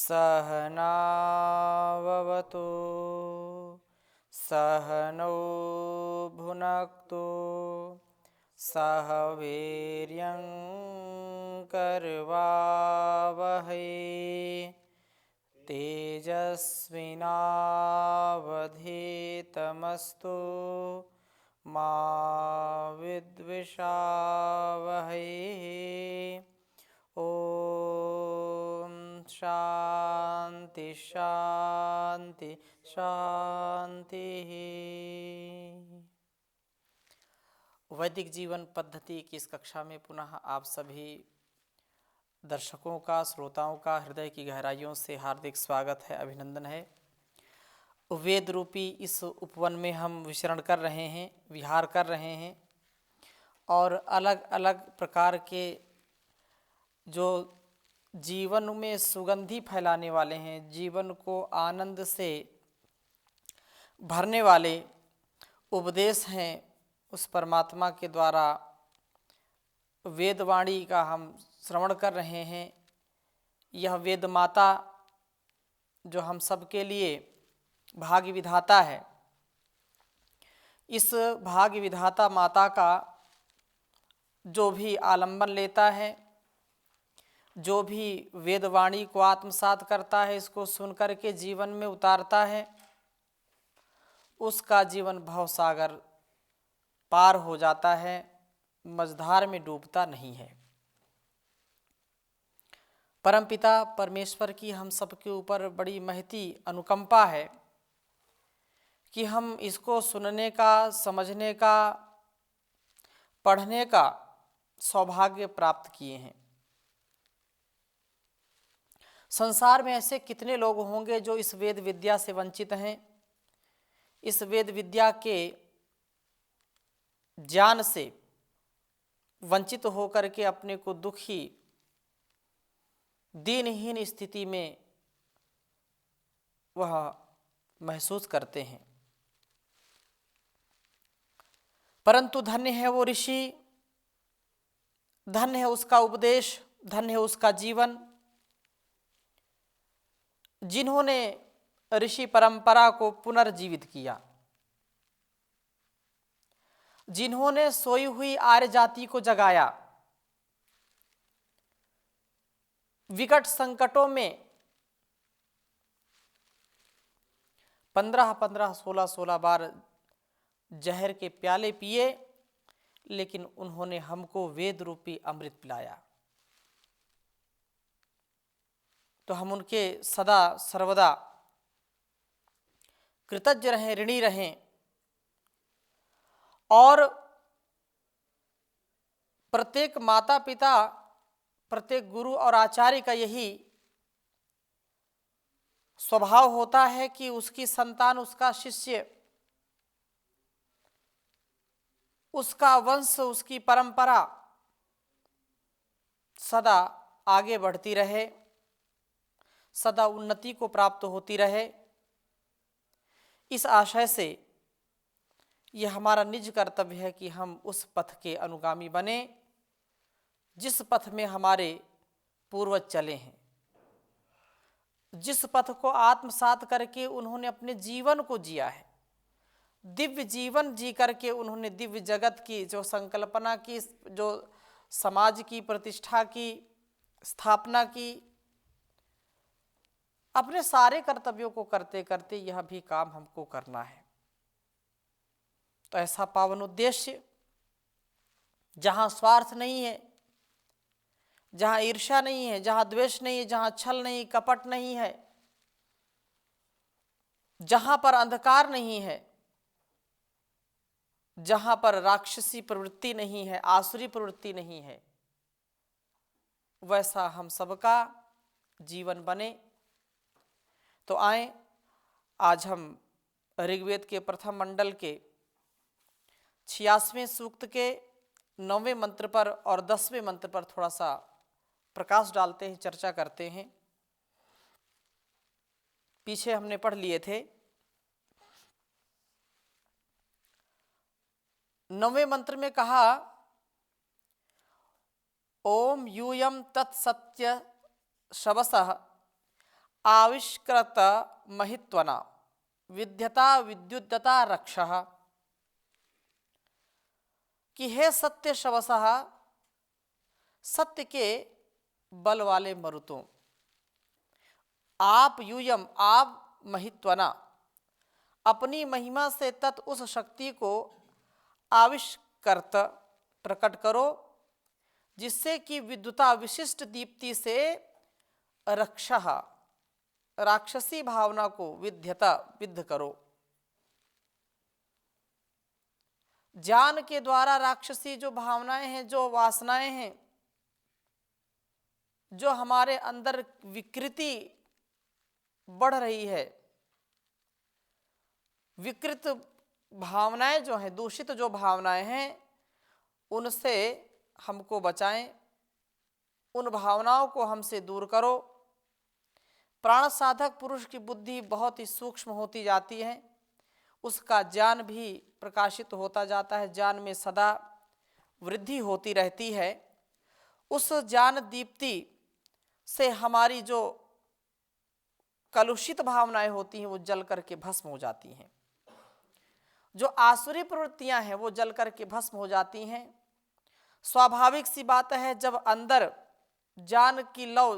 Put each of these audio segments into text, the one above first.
सहनाववतु सहनौ भुनक्तु सह वीर्यं करवावहै तेजस्विनावधीतमस्तु मा विद्विषावहै। ओम शांति शांति शांति। वैदिक जीवन पद्धति की इस कक्षा में पुनः आप सभी दर्शकों का, श्रोताओं का हृदय की गहराइयों से हार्दिक स्वागत है, अभिनंदन है। वेद रूपी इस उपवन में हम विचरण कर रहे हैं, विहार कर रहे हैं और अलग अलग प्रकार के जो जीवन में सुगंधी फैलाने वाले हैं, जीवन को आनंद से भरने वाले उपदेश हैं, उस परमात्मा के द्वारा वेदवाणी का हम श्रवण कर रहे हैं। यह वेद माता जो हम सबके लिए भाग्य विधाता है, इस भाग्य विधाता माता का जो भी आलंबन लेता है, जो भी वेदवाणी को आत्मसात करता है, इसको सुनकर के जीवन में उतारता है, उसका जीवन भवसागर पार हो जाता है, मझधार में डूबता नहीं है। परमपिता परमेश्वर की हम सबके ऊपर बड़ी महती अनुकंपा है कि हम इसको सुनने का, समझने का, पढ़ने का सौभाग्य प्राप्त किए हैं। संसार में ऐसे कितने लोग होंगे जो इस वेद विद्या से वंचित हैं, इस वेद विद्या के ज्ञान से वंचित होकर के अपने को दुखी, दीनहीन स्थिति में वह महसूस करते हैं। परंतु धन्य है वो ऋषि, धन्य है उसका उपदेश, धन्य है उसका जीवन, जिन्होंने ऋषि परंपरा को पुनर्जीवित किया, जिन्होंने सोई हुई आर्य जाति को जगाया, विकट संकटों में 15-15, 16-16 बार जहर के प्याले पिए, लेकिन उन्होंने हमको वेद रूपी अमृत पिलाया। तो हम उनके सदा सर्वदा कृतज्ञ रहें, ऋणी रहें और प्रत्येक माता पिता, प्रत्येक गुरु और आचार्य का यही स्वभाव होता है कि उसकी संतान, उसका शिष्य, उसका वंश, उसकी परंपरा सदा आगे बढ़ती रहे, सदा उन्नति को प्राप्त होती रहे। इस आशय से यह हमारा निज कर्तव्य है कि हम उस पथ के अनुगामी बने जिस पथ में हमारे पूर्वज चले हैं, जिस पथ को आत्मसात करके उन्होंने अपने जीवन को जिया है, दिव्य जीवन जी करके उन्होंने दिव्य जगत की जो संकल्पना की, जो समाज की प्रतिष्ठा की स्थापना की, अपने सारे कर्तव्यों को करते करते यह भी काम हमको करना है। तो ऐसा पावन उद्देश्य जहाँ स्वार्थ नहीं है, जहाँ ईर्ष्या नहीं है, जहाँ द्वेष नहीं है, जहाँ छल नहीं, कपट नहीं है, जहाँ पर अंधकार नहीं है, जहाँ पर राक्षसी प्रवृत्ति नहीं है, आसुरी प्रवृत्ति नहीं है, वैसा हम सबका जीवन बने। तो आए आज हम ऋग्वेद के प्रथम मंडल के 86वें सूक्त के 9वें मंत्र पर और 10वें मंत्र पर थोड़ा सा प्रकाश डालते हैं, चर्चा करते हैं। पीछे हमने पढ़ लिए थे। 9वें मंत्र में कहा ओम यूयम तत्सत्य शवसः आविष्कृत महित्वना विद्यता विद्युद्धता रक्षः, कि हे सत्य शवसः, सत्य के बल वाले मरुतों, आप यूयम, आप महित्वना, अपनी महिमा से तत् उस शक्ति को आविष्कृत प्रकट करो जिससे कि विद्युता विशिष्ट दीप्ति से रक्षा, राक्षसी भावना को विद्यता विद्ध करो। ज्ञान के द्वारा राक्षसी जो भावनाएं हैं, जो वासनाएं हैं, जो हमारे अंदर विकृति बढ़ रही है, विकृत भावनाएं जो हैं, दूषित जो भावनाएं हैं, उनसे हमको बचाएं, उन भावनाओं को हमसे दूर करो। प्राण साधक पुरुष की बुद्धि बहुत ही सूक्ष्म होती जाती है, उसका ज्ञान भी प्रकाशित होता जाता है, ज्ञान में सदा वृद्धि होती रहती है। उस ज्ञान दीप्ति से हमारी जो कलुषित भावनाएं होती हैं वो जल करके भस्म हो जाती हैं, जो आसुरी प्रवृत्तियां हैं वो जल करके भस्म हो जाती हैं। स्वाभाविक सी बात है, जब अंदर ज्ञान की लौ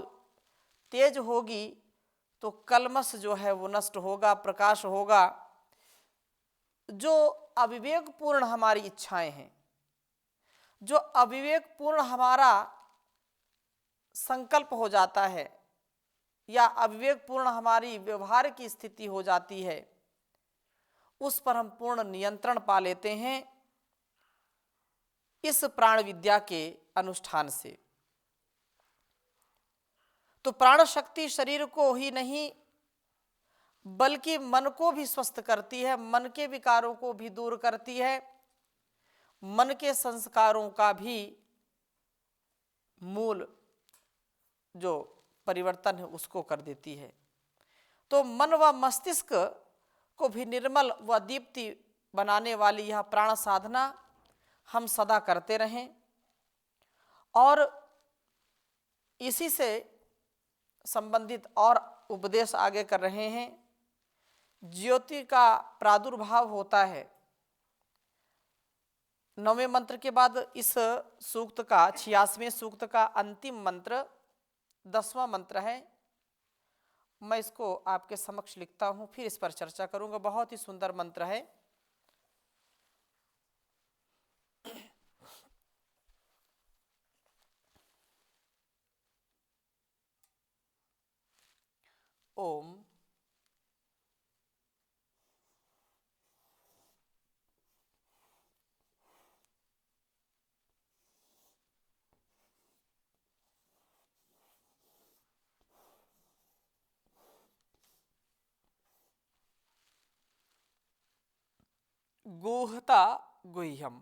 तेज होगी तो कलमश जो है वो नष्ट होगा, प्रकाश होगा। जो अविवेकपूर्ण हमारी इच्छाएं हैं, जो अविवेकपूर्ण हमारा संकल्प हो जाता है या अविवेकपूर्ण हमारी व्यवहार की स्थिति हो जाती है, उस पर हम पूर्ण नियंत्रण पा लेते हैं इस प्राण विद्या के अनुष्ठान से। तो प्राण शक्ति शरीर को ही नहीं बल्कि मन को भी स्वस्थ करती है, मन के विकारों को भी दूर करती है, मन के संस्कारों का भी मूल जो परिवर्तन है उसको कर देती है। तो मन व मस्तिष्क को भी निर्मल व दीप्ति बनाने वाली यह प्राण साधना हम सदा करते रहें। और इसी से संबंधित और उपदेश आगे कर रहे हैं। ज्योति का प्रादुर्भाव होता है। 9वें मंत्र के बाद इस सूक्त का 86वें सूक्त का अंतिम मंत्र 10वां मंत्र है। मैं इसको आपके समक्ष लिखता हूं, फिर इस पर चर्चा करूंगा। बहुत ही सुंदर मंत्र है। ओम गुहता गुह्यम।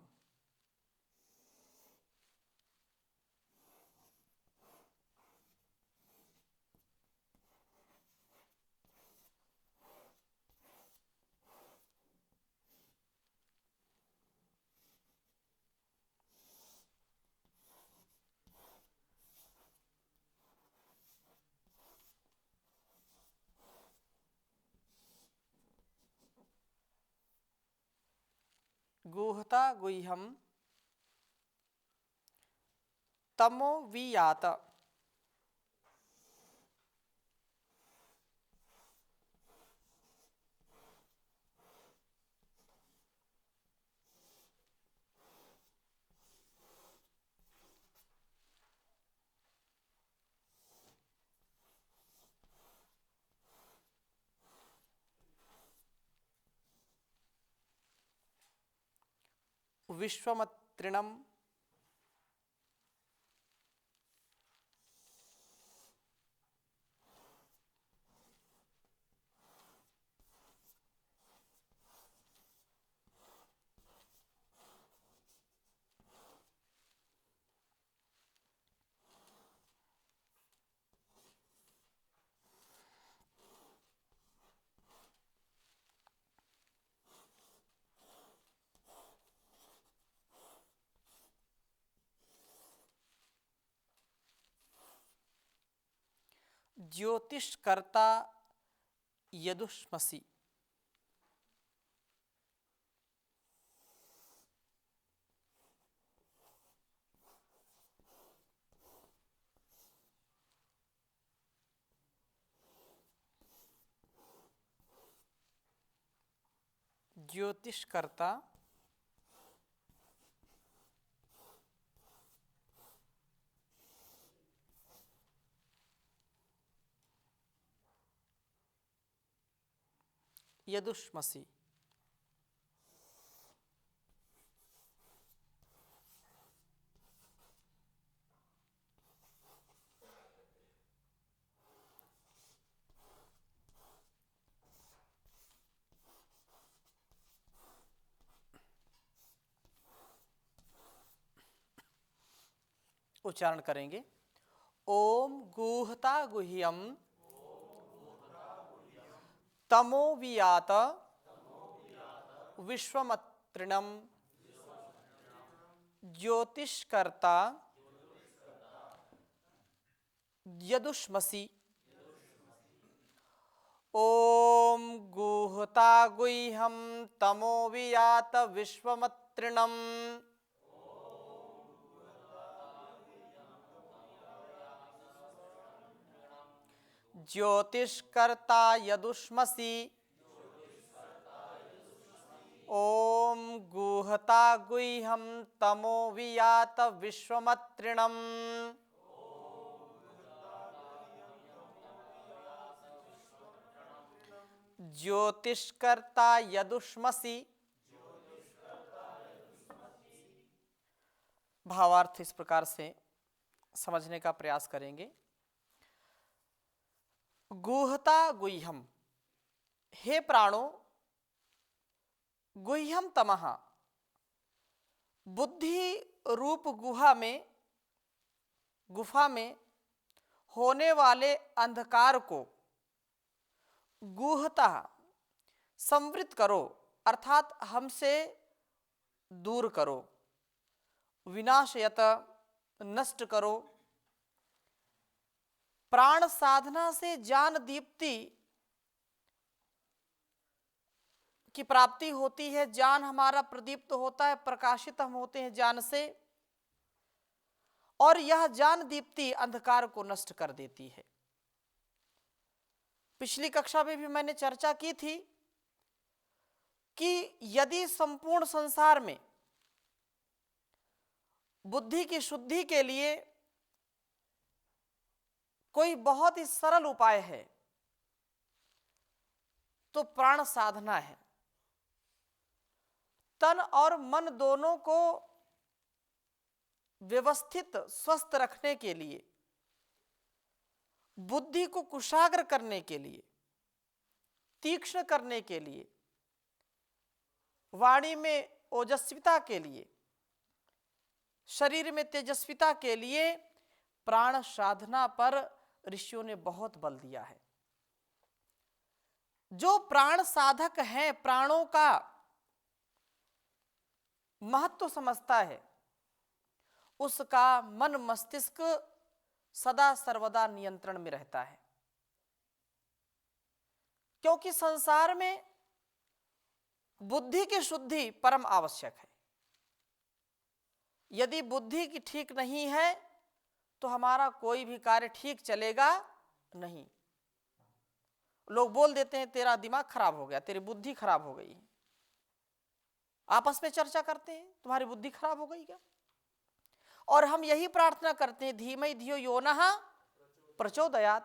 गुहता गुह्यम तमो वियात। विश्वमत्रिणम ज्योतिष्कर्ता यदुष्मसि। ज्योतिष्कर्ता यदुष्मसि। उच्चारण करेंगे। ओम गुहता गुह्यम तमो वियात विश्वमत्रिणम ज्योतिष्कर्ता यदुष्मसि। ओम गुहता गुह्यम तमो वियात विश्वमत्रिणम ज्योतिष्कर्ता यदुष्मसि। ओम गुहता गुह्यम तमो वियात विश्वमत्रिणम ज्योतिष्कर्ता यदुष्मसि। भावार्थ इस प्रकार से समझने का प्रयास करेंगे। गुहता गुह्यम, हे प्राणों, गुह्यम तमः, बुद्धि रूप गुहा में, गुफा में होने वाले अंधकार को गुहता संवृत करो, अर्थात हमसे दूर करो, विनाशयत नष्ट करो। प्राण साधना से ज्ञान दीप्ति की प्राप्ति होती है, ज्ञान हमारा प्रदीप्त होता है, प्रकाशित हम होते हैं ज्ञान से, और यह ज्ञान दीप्ति अंधकार को नष्ट कर देती है। पिछली कक्षा में भी मैंने चर्चा की थी कि यदि संपूर्ण संसार में बुद्धि की शुद्धि के लिए कोई बहुत ही सरल उपाय है तो प्राण साधना है। तन और मन दोनों को व्यवस्थित स्वस्थ रखने के लिए, बुद्धि को कुशाग्र करने के लिए, तीक्ष्ण करने के लिए, वाणी में ओजस्विता के लिए, शरीर में तेजस्विता के लिए प्राण साधना पर ऋषियों ने बहुत बल दिया है। जो प्राण साधक हैं, प्राणों का महत्व समझता है, उसका मन मस्तिष्क सदा सर्वदा नियंत्रण में रहता है। क्योंकि संसार में बुद्धि की शुद्धि परम आवश्यक है। यदि बुद्धि की ठीक नहीं है तो हमारा कोई भी कार्य ठीक चलेगा नहीं। लोग बोल देते हैं तेरा दिमाग खराब हो गया, तेरी बुद्धि खराब हो गई। आपस में चर्चा करते हैं तुम्हारी बुद्धि खराब हो गई क्या? और हम यही प्रार्थना करते हैं, धीमहि धियो यो नः प्रचोदयात्।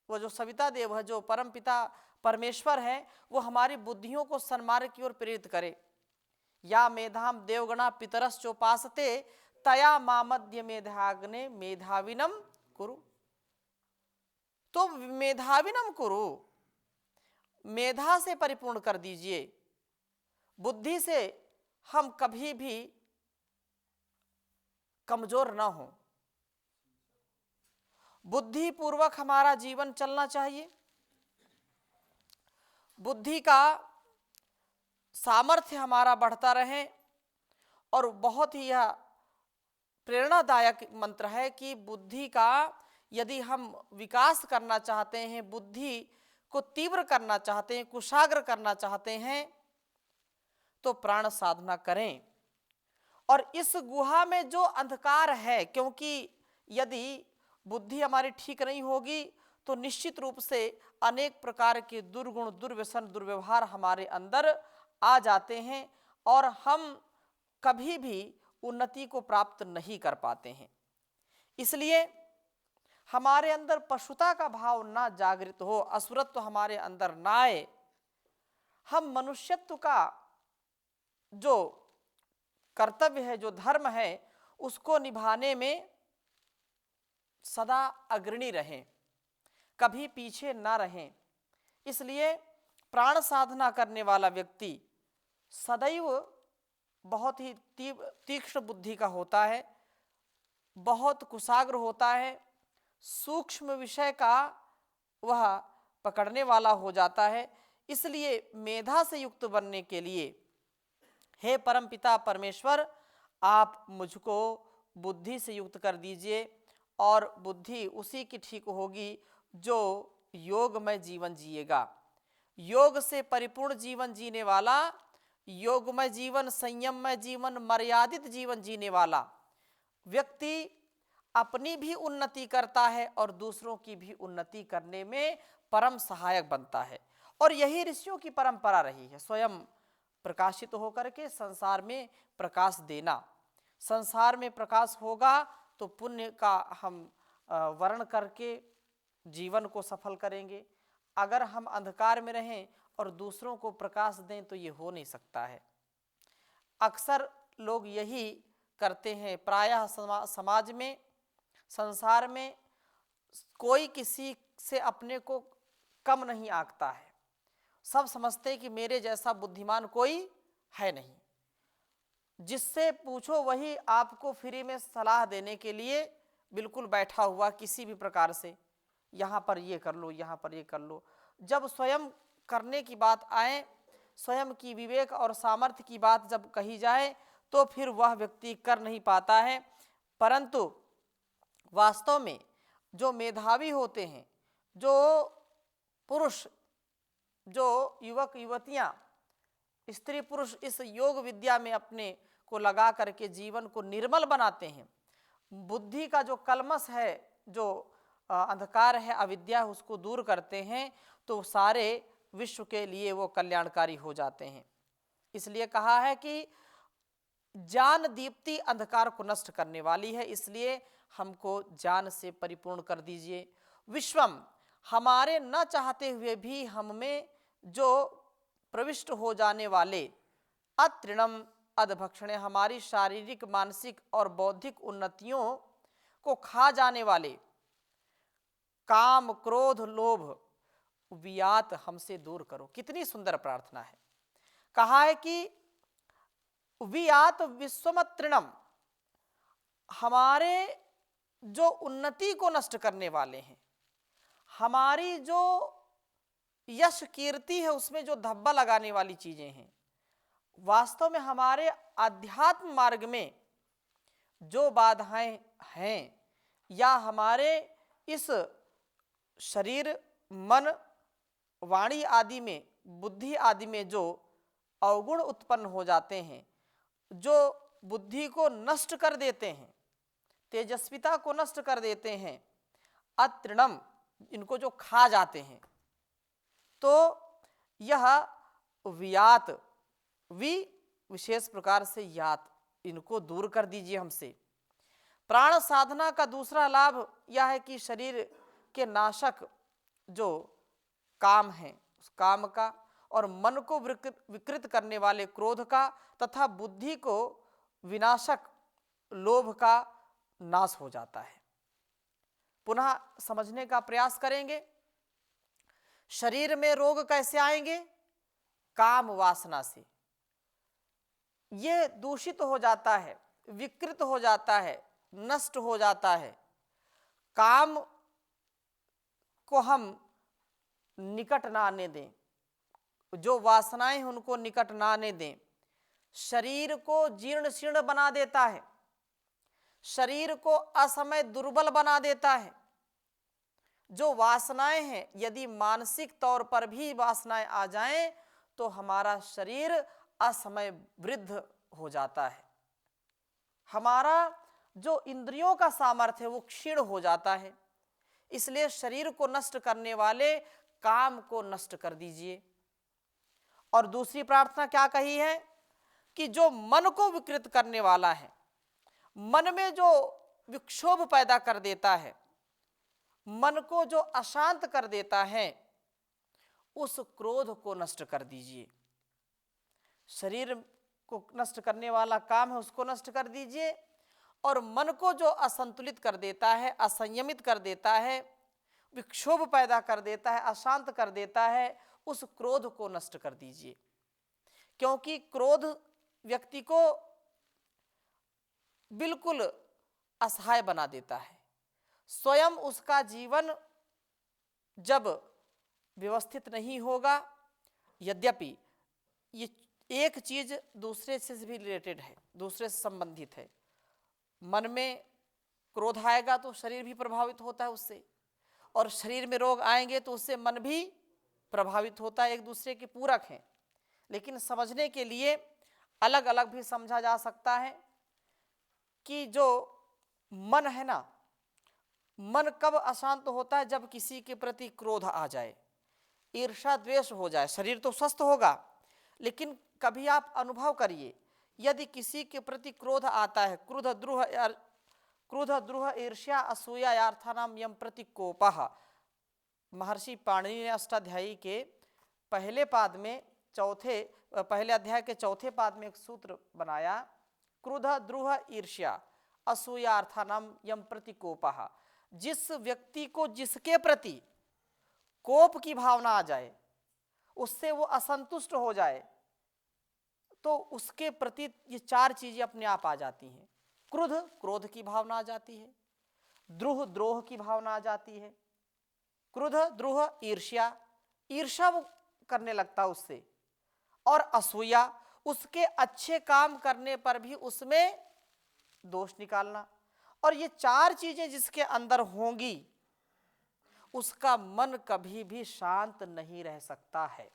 वो जो सविता देव है, जो परम पिता परमेश्वर है, वो हमारी बुद्धियों को सन्मार्ग की ओर प्रेरित करे। या मेधाम देवगणा पितरश्चोपासते तया मामद्य मेधाग्ने मेधाविनम कुरु। तो मेधाविनम कुरु, मेधा से परिपूर्ण कर दीजिए। बुद्धि से हम कभी भी कमजोर ना हो, बुद्धि पूर्वक हमारा जीवन चलना चाहिए। बुद्धि का सामर्थ्य हमारा बढ़ता रहे। और बहुत ही यह प्रेरणादायक मंत्र है कि बुद्धि का यदि हम विकास करना चाहते हैं, बुद्धि को तीव्र करना चाहते हैं, कुशाग्र करना चाहते हैं, तो प्राण साधना करें। और इस गुहा में जो अंधकार है, क्योंकि यदि बुद्धि हमारी ठीक नहीं होगी तो निश्चित रूप से अनेक प्रकार के दुर्गुण, दुर्व्यसन, दुर्व्यवहार हमारे अंदर आ जाते हैं और हम कभी भी उन्नति को प्राप्त नहीं कर पाते हैं। इसलिए हमारे अंदर पशुता का भाव ना जागृत हो, असुरत्व हमारे अंदर ना आए, हम मनुष्यत्व का जो कर्तव्य है, जो धर्म है, उसको निभाने में सदा अग्रणी रहें, कभी पीछे ना रहें। इसलिए प्राण साधना करने वाला व्यक्ति सदैव बहुत ही तीक्ष्ण बुद्धि का होता है, बहुत कुशाग्र होता है, सूक्ष्म विषय का वह पकड़ने वाला हो जाता है। इसलिए मेधा से युक्त बनने के लिए हे परमपिता परमेश्वर, आप मुझको बुद्धि से युक्त कर दीजिए, और बुद्धि उसी की ठीक होगी जो योगमय जीवन जिएगा। योग से परिपूर्ण जीवन जीने वाला, योगमय जीवन, संयममय जीवन, मर्यादित जीवन जीने वाला व्यक्ति अपनी भी उन्नति करता है और दूसरों की भी उन्नति करने में परम सहायक बनता है। और यही ऋषियों की परंपरा रही है, स्वयं प्रकाशित होकर के संसार में प्रकाश देना। संसार में प्रकाश होगा तो पुण्य का हम वर्ण करके जीवन को सफल करेंगे। अगर हम अंधकार में रहें और दूसरों को प्रकाश दें तो ये हो नहीं सकता है। अक्सर लोग यही करते हैं। प्रायः समाज में, संसार में कोई किसी से अपने को कम नहीं आंकता है। सब समझते हैं कि मेरे जैसा बुद्धिमान कोई है नहीं। जिससे पूछो वही आपको फ्री में सलाह देने के लिए बिल्कुल बैठा हुआ, किसी भी प्रकार से, यहाँ पर ये कर लो, यहाँ पर ये कर लो। जब स्वयं करने की बात आए, स्वयं की विवेक और सामर्थ्य की बात जब कही जाए, तो फिर वह व्यक्ति कर नहीं पाता है। परंतु वास्तव में जो मेधावी होते हैं, जो पुरुष, जो युवक युवतियाँ, स्त्री पुरुष इस योग विद्या में अपने को लगा करके जीवन को निर्मल बनाते हैं, बुद्धि का जो कलमश है, जो अंधकार है, अविद्या है, उसको दूर करते हैं, तो सारे विश्व के लिए वो कल्याणकारी हो जाते हैं। इसलिए कहा है कि ज्ञान दीप्ति अंधकार को नष्ट करने वाली है, इसलिए हमको ज्ञान से परिपूर्ण कर दीजिए। विश्वम, हमारे न चाहते हुए भी हम में जो प्रविष्ट हो जाने वाले अतृणम अधभक्षण, हमारी शारीरिक, मानसिक और बौद्धिक उन्नतियों को खा जाने वाले काम, क्रोध, लोभ, वियात हमसे दूर करो। कितनी सुंदर प्रार्थना है। कहा है कि वियात विश्वमतृणम, हमारे जो उन्नति को नष्ट करने वाले हैं, हमारी जो यश कीर्ति है उसमें जो धब्बा लगाने वाली चीजें हैं, वास्तव में हमारे आध्यात्म मार्ग में जो बाधाएं हैं, या हमारे इस शरीर, मन, वाणी आदि में, बुद्धि आदि में जो अवगुण उत्पन्न हो जाते हैं, जो बुद्धि को नष्ट कर देते हैं, तेजस्विता को नष्ट कर देते हैं, अतृणम, इनको जो खा जाते हैं, तो यह वियात, विशेष प्रकार से यात, इनको दूर कर दीजिए हमसे। प्राण साधना का दूसरा लाभ यह है कि शरीर के नाशक जो काम है, उस काम का, और मन को विकृत करने वाले क्रोध का, तथा बुद्धि को विनाशक लोभ का नाश हो जाता है। पुनः समझने का प्रयास करेंगे। शरीर में रोग कैसे आएंगे? काम वासना से। ये दूषित हो जाता है, विकृत हो जाता है, नष्ट हो जाता है। काम को हम निकट ना आने दें, जो वासनाएं हैं उनको निकट ना आने दें। शरीर को जीर्ण शीर्ण बना देता है, शरीर को असमय दुर्बल बना देता है। जो वासनाएं हैं, यदि मानसिक तौर पर भी वासनाएं आ जाएं तो हमारा शरीर असमय वृद्ध हो जाता है, हमारा जो इंद्रियों का सामर्थ्य है वो क्षीण हो जाता है। इसलिए शरीर को नष्ट करने वाले काम को नष्ट कर दीजिए। और दूसरी प्रार्थना क्या कही है कि जो मन को विकृत करने वाला है, मन में जो विक्षोभ पैदा कर देता है, मन को जो अशांत कर देता है, उस क्रोध को नष्ट कर दीजिए। शरीर को नष्ट करने वाला काम है उसको नष्ट कर दीजिए, और मन को जो असंतुलित कर देता है, असंयमित कर देता है, विक्षोभ पैदा कर देता है, अशांत कर देता है, उस क्रोध को नष्ट कर दीजिए। क्योंकि क्रोध व्यक्ति को बिल्कुल असहाय बना देता है। स्वयं उसका जीवन जब व्यवस्थित नहीं होगा, यद्यपि ये एक चीज दूसरे से भी रिलेटेड है, दूसरे से संबंधित है। मन में क्रोध आएगा तो शरीर भी प्रभावित होता है उससे, और शरीर में रोग आएंगे तो उससे मन भी प्रभावित होता है, एक दूसरे के पूरक हैं। लेकिन समझने के लिए अलग अलग भी समझा जा सकता है कि जो मन है ना, मन कब अशांत होता है? जब किसी के प्रति क्रोध आ जाए, ईर्ष्या द्वेष हो जाए। शरीर तो स्वस्थ होगा, लेकिन कभी आप अनुभव करिए, यदि किसी के प्रति क्रोध आता है, क्रोध द्रोह ईर्ष्या असूया यार्थानाम यम प्रति कोपः, महर्षि पाणिनि ने अष्टाध्यायी के पहले पाद में पहले अध्याय के चौथे पाद में एक सूत्र बनाया, क्रोध द्रोह ईर्ष्या असूया अर्थानाम यम प्रति कोपः। जिस व्यक्ति को जिसके प्रति कोप की भावना आ जाए, उससे वो असंतुष्ट हो जाए, तो उसके प्रति ये चार चीजें अपने आप आ जाती हैं। क्रोध की भावना आ जाती है, द्रोह की भावना आ जाती है, क्रोध द्रोह ईर्ष्या वो करने लगता उससे, और असूया उसके अच्छे काम करने पर भी उसमें दोष निकालना। और ये चार चीजें जिसके अंदर होंगी, उसका मन कभी भी शांत नहीं रह सकता है।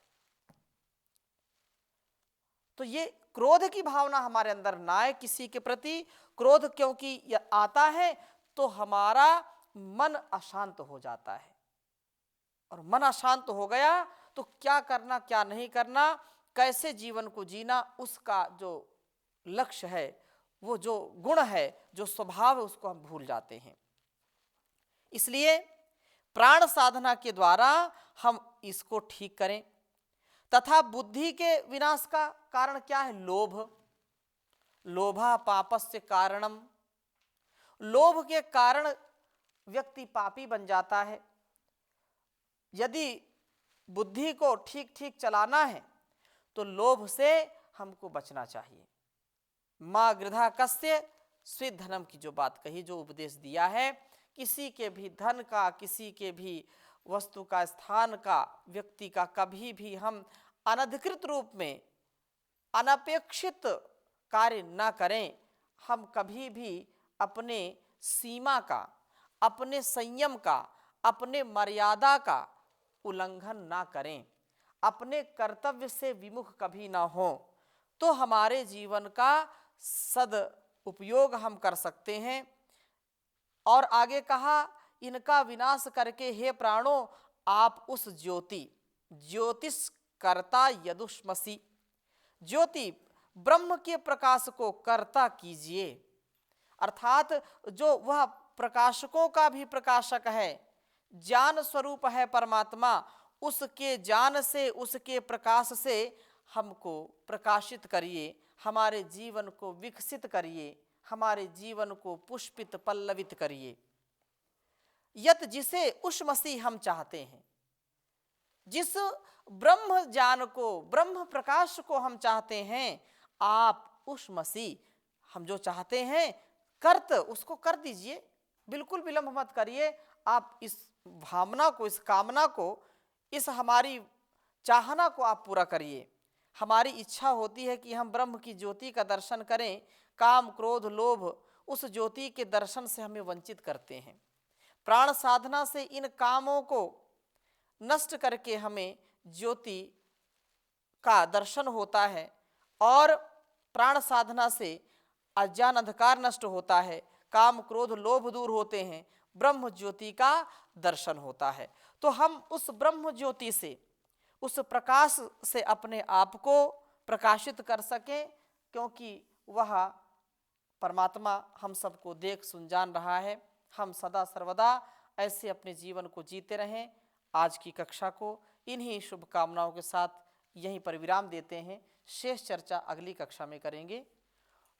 तो ये क्रोध की भावना हमारे अंदर ना आए किसी के प्रति। क्रोध क्योंकि आता है तो हमारा मन अशांत हो जाता है, और मन अशांत हो गया तो क्या करना क्या नहीं करना, कैसे जीवन को जीना, उसका जो लक्ष्य है, वो जो गुण है, जो स्वभाव है, उसको हम भूल जाते हैं। इसलिए प्राण साधना के द्वारा हम इसको ठीक करें। तथा बुद्धि के विनाश का कारण क्या है? लोभा पापस्य कारणम। लोभ के कारण व्यक्ति पापी बन जाता है। यदि बुद्धि को ठीक ठीक चलाना है तो लोभ से हमको बचना चाहिए। माँ गृधा कस्य स्वित धनम की जो बात कही, जो उपदेश दिया है, किसी के भी धन का, किसी के भी वस्तु का, स्थान का, व्यक्ति का कभी भी हम अनधिकृत रूप में अनपेक्षित कार्य ना करें। हम कभी भी अपने सीमा का, अपने संयम का, अपने मर्यादा का उल्लंघन ना करें, अपने कर्तव्य से विमुख कभी ना हो, तो हमारे जीवन का सद उपयोग हम कर सकते हैं। और आगे कहा, इनका विनाश करके हे प्राणों, आप उस ज्योतिष कर्ता यदुष्मसि, ज्योति ब्रह्म के प्रकाश को कर्ता कीजिए। अर्थात जो वह प्रकाशकों का भी प्रकाशक है, ज्ञान स्वरूप है परमात्मा, उसके ज्ञान से, उसके प्रकाश से हमको प्रकाशित करिए, हमारे जीवन को विकसित करिए, हमारे जीवन को पुष्पित पल्लवित करिए। यत जिसे उष्मसी हम चाहते हैं, जिस ब्रह्म ज्ञान को, ब्रह्म प्रकाश को हम चाहते हैं, आप उष्मसी, हम जो चाहते हैं कर्त, उसको कर दीजिए, बिल्कुल विलंब मत करिए। आप इस भावना को, इस कामना को, इस हमारी चाहना को आप पूरा करिए। हमारी इच्छा होती है कि हम ब्रह्म की ज्योति का दर्शन करें, काम क्रोध लोभ उस ज्योति के दर्शन से हमें वंचित करते हैं। प्राण साधना से इन कामों को नष्ट करके हमें ज्योति का दर्शन होता है और प्राण साधना से अज्ञान अंधकार नष्ट होता है, काम क्रोध लोभ दूर होते हैं, ब्रह्म ज्योति का दर्शन होता है। तो हम उस ब्रह्म ज्योति से, उस प्रकाश से अपने आप को प्रकाशित कर सकें, क्योंकि वह परमात्मा हम सबको देख सुन जान रहा है। हम सदा सर्वदा ऐसे अपने जीवन को जीते रहें। आज की कक्षा को इन्हीं शुभकामनाओं के साथ यहीं पर विराम देते हैं। शेष चर्चा अगली कक्षा में करेंगे।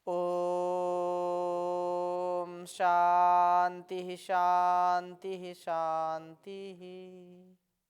ओम शांति शांति शांति।